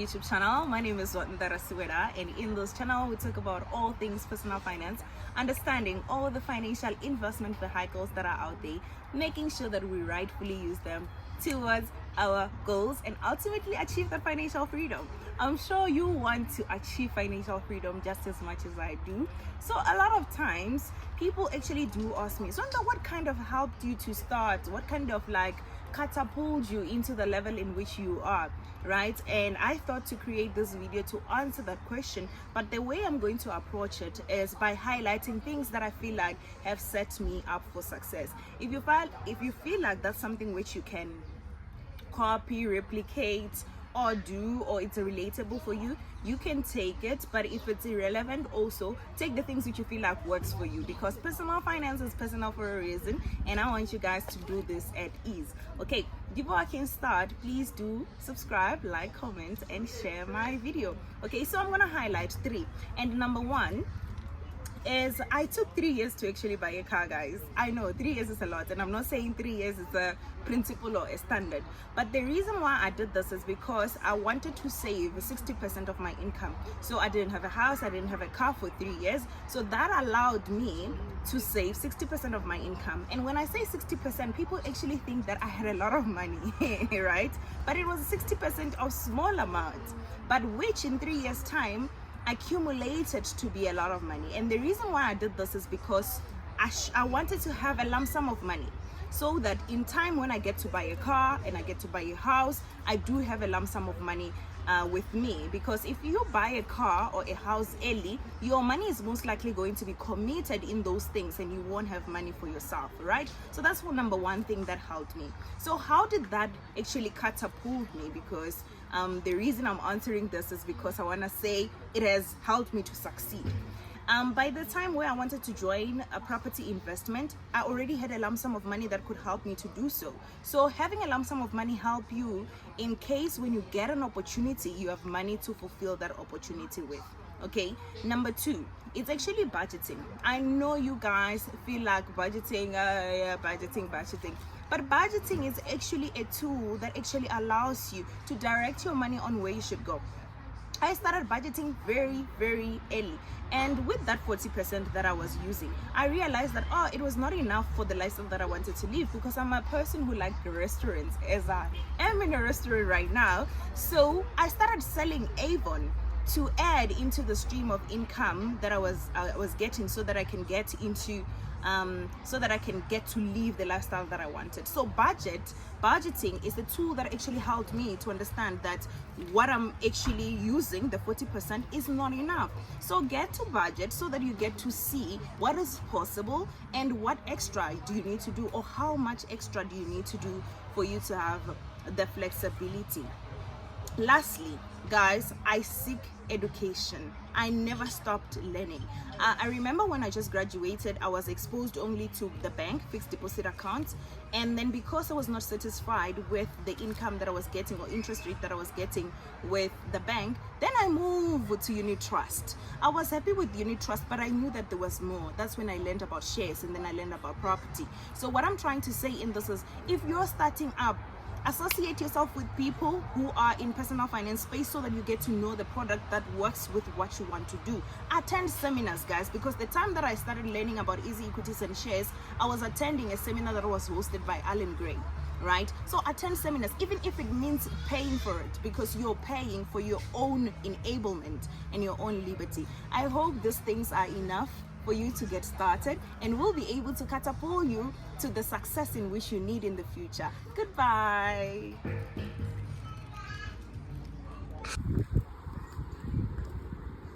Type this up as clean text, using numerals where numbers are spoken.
YouTube channel. My name is Untitled, and in this channel we talk about all things personal finance, understanding all the financial investment vehicles that are out there, making sure that we rightfully use them towards our goals and ultimately achieve that financial freedom. I'm sure you want to achieve financial freedom just as much as I do. So a lot of times people actually do ask me, Zonda, what kind of helped you to start? What kind of catapult you into the level in which you are, right? And I thought to create this video to answer that question, but the way I'm going to approach it is by highlighting things that I feel like have set me up for success. If you feel like that's something which you can copy, replicate, or do, or it's relatable for you, you can take it. But if it's irrelevant, also take the things which you feel like works for you, because personal finance is personal for a reason, and I want you guys to do this at ease. Okay, before I can start, please do subscribe, like, comment, and share my video. Okay, so I'm gonna highlight 3, and number 1 is I took 3 years to actually buy a car, guys. I know 3 years is a lot, and I'm not saying 3 years is a principle or a standard, but the reason why I did this is because I wanted to save 60% of my income. So I didn't have a house, I didn't have a car for 3 years, so that allowed me to save 60% of my income. And when I say 60%, people actually think that I had a lot of money right? But it was 60% of small amount, but which in 3 years time accumulated to be a lot of money. And the reason why I did this is because I wanted to have a lump sum of money, so that in time when I get to buy a car and I get to buy a house, I do have a lump sum of money with me. Because if you buy a car or a house early, your money is most likely going to be committed in those things and you won't have money for yourself, right? So that's number 1 thing that helped me. So how did that actually catapult me? Because the reason I'm answering this is because I want to say it has helped me to succeed. By the time where I wanted to join a property investment, I already had a lump sum of money that could help me to do so. So having a lump sum of money help you in case when you get an opportunity, you have money to fulfill that opportunity with. Okay, number 2, it's actually budgeting. I know you guys feel like budgeting, budgeting. But budgeting is actually a tool that actually allows you to direct your money on where you should go. I started budgeting very, very early, and with that 40% that I was using, I realized that it was not enough for the lifestyle that I wanted to live, because I'm a person who likes restaurants, as I am in a restaurant right now. So I started selling Avon to add into the stream of income that I was getting, so that I can get into so that I can get to live the lifestyle that I wanted. So budgeting is the tool that actually helped me to understand that what I'm actually using, the 40%, is not enough. So get to budget so that you get to see what is possible and what extra do you need to do, or how much extra do you need to do for you to have the flexibility. Lastly, guys, I seek education. I never stopped learning. I remember when I just graduated, I was exposed only to the bank, fixed deposit accounts, and then because I was not satisfied with the income that I was getting, or interest rate that I was getting with the bank, then I moved to unit trust. I was happy with unit trust, but I knew that there was more. That's when I learned about shares, and then I learned about property. So what I'm trying to say in this is, if you're starting up, associate yourself with people who are in personal finance space, so that you get to know the product that works with what you want to do. Attend seminars, guys, because the time that I started learning about easy equities and shares, I was attending a seminar that was hosted by Alan Gray, right? So attend seminars, even if it means paying for it, because you're paying for your own enablement and your own liberty. I hope these things are enough for you to get started, and we'll be able to catapult you to the success in which you need in the future. Goodbye.